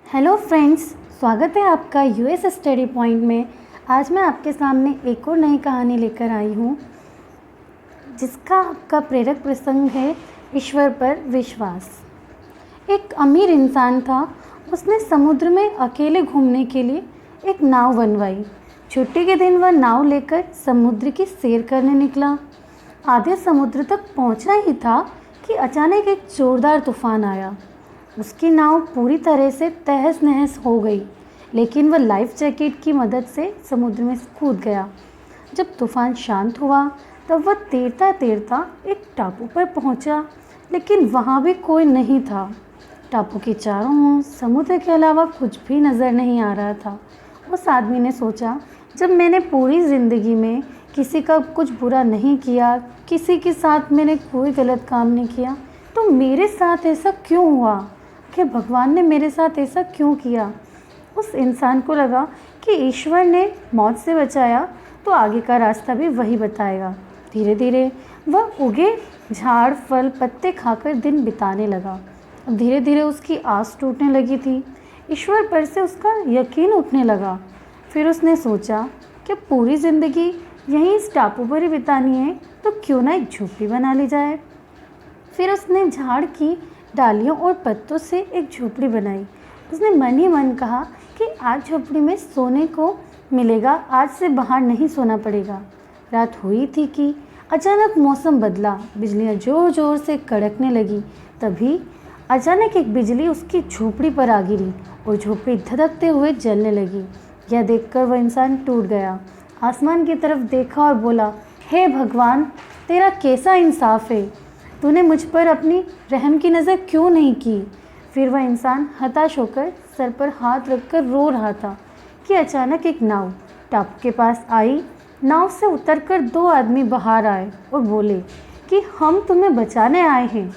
Hello friends, स्वागत है आपका यूएस स्टडी पॉइंट में। आज मैं आपके सामने एक और नई कहानी लेकर आई हूँ जिसका आपका प्रेरक प्रसंग है ईश्वर पर विश्वास। एक अमीर इंसान था। उसने समुद्र में अकेले घूमने के लिए एक नाव बनवाई। छुट्टी के दिन वह नाव लेकर समुद्र की सैर करने निकला। आधे समुद्र तक पहुँचना ही था कि अचानक एक जोरदार तूफान आया। उसकी नाव पूरी तरह से तहस नहस हो गई, लेकिन वह लाइफ जैकेट की मदद से समुद्र में कूद गया। जब तूफान शांत हुआ तब वह तैरता तैरता एक टापू पर पहुंचा, लेकिन वहां भी कोई नहीं था। टापू के चारों ओर समुद्र के अलावा कुछ भी नज़र नहीं आ रहा था। उस आदमी ने सोचा, जब मैंने पूरी ज़िंदगी में किसी का कुछ बुरा नहीं किया, किसी के साथ मैंने कोई गलत काम नहीं किया, तो मेरे साथ ऐसा क्यों हुआ कि भगवान ने मेरे साथ ऐसा क्यों किया। उस इंसान को लगा कि ईश्वर ने मौत से बचाया तो आगे का रास्ता भी वही बताएगा। धीरे धीरे वह उगे झाड़ फल पत्ते खाकर दिन बिताने लगा। अब धीरे धीरे उसकी आस टूटने लगी थी। ईश्वर पर से उसका यकीन उठने लगा। फिर उसने सोचा कि पूरी ज़िंदगी यहीं इस टापू पर ही बितानी है, तो क्यों ना एक झोपड़ी बना ली जाए। फिर उसने झाड़ की डालियों और पत्तों से एक झोपड़ी बनाई। उसने मन ही मन कहा कि आज झोपड़ी में सोने को मिलेगा, आज से बाहर नहीं सोना पड़ेगा। रात हुई थी कि अचानक मौसम बदला। बिजलियाँ जोर जोर से कड़कने लगी। तभी अचानक एक बिजली उसकी झोपड़ी पर आ गिरी और झोपड़ी धधकते हुए जलने लगी। यह देखकर वह इंसान टूट गया। आसमान की तरफ देखा और बोला, हे भगवान, तेरा कैसा इंसाफ है। तूने मुझ पर अपनी रहम की नज़र क्यों नहीं की। फिर वह इंसान हताश होकर सर पर हाथ रखकर रो रहा था कि अचानक एक नाव टापू के पास आई। नाव से उतरकर दो आदमी बाहर आए और बोले कि हम तुम्हें बचाने आए हैं।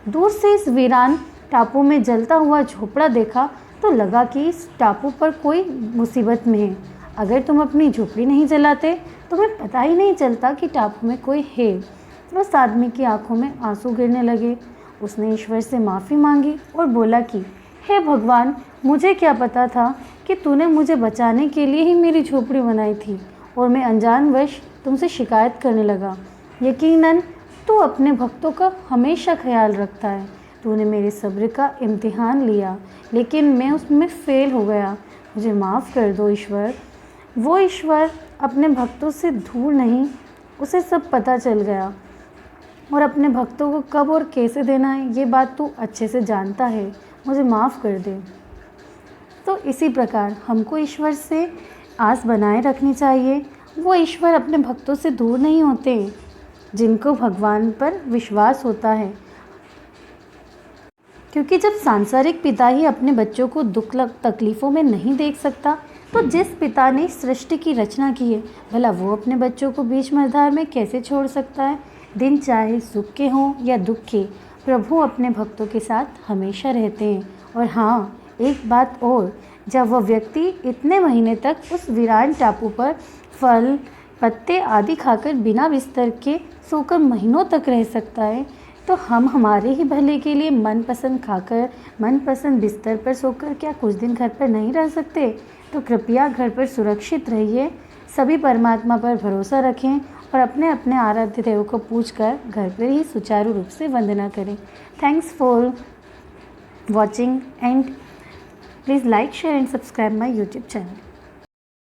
दूर से इस वीरान टापू में जलता हुआ झोपड़ा देखा तो लगा कि इस टापू पर कोई मुसीबत में है। अगर तुम अपनी झोपड़ी नहीं जलाते तो तुम्हें पता ही नहीं चलता कि टापू में कोई है। उस आदमी की आंखों में आंसू गिरने लगे। उसने ईश्वर से माफ़ी मांगी और बोला कि हे भगवान, मुझे क्या पता था कि तूने मुझे बचाने के लिए ही मेरी झोपड़ी बनाई थी और मैं अनजानवश तुमसे शिकायत करने लगा। यकीनन तू अपने भक्तों का हमेशा ख्याल रखता है। तूने मेरे सब्र का इम्तिहान लिया, लेकिन मैं उसमें फ़ेल हो गया। मुझे माफ़ कर दो ईश्वर। वो ईश्वर अपने भक्तों से दूर नहीं, उसे सब पता चल गया और अपने भक्तों को कब और कैसे देना है ये बात तू अच्छे से जानता है। मुझे माफ़ कर दे। तो इसी प्रकार हमको ईश्वर से आस बनाए रखनी चाहिए। वो ईश्वर अपने भक्तों से दूर नहीं होते जिनको भगवान पर विश्वास होता है, क्योंकि जब सांसारिक पिता ही अपने बच्चों को दुख तकलीफ़ों में नहीं देख सकता, तो जिस पिता ने सृष्टि की रचना की है, भला वो अपने बच्चों को बीच मझधार में कैसे छोड़ सकता है। दिन चाहे सुख के हों या दुख के, प्रभु अपने भक्तों के साथ हमेशा रहते हैं। और हाँ, एक बात और, जब वह व्यक्ति इतने महीने तक उस वीरान टापू पर फल पत्ते आदि खाकर बिना बिस्तर के सोकर महीनों तक रह सकता है, तो हम हमारे ही भले के लिए मनपसंद खाकर मनपसंद बिस्तर पर सोकर क्या कुछ दिन घर पर नहीं रह सकते। तो कृपया घर पर सुरक्षित रहिए। सभी परमात्मा पर भरोसा रखें और अपने अपने आराध्य देव को पूजकर घर पर ही सुचारू रूप से वंदना करें। Thanks for watching and please like share and subscribe my YouTube channel.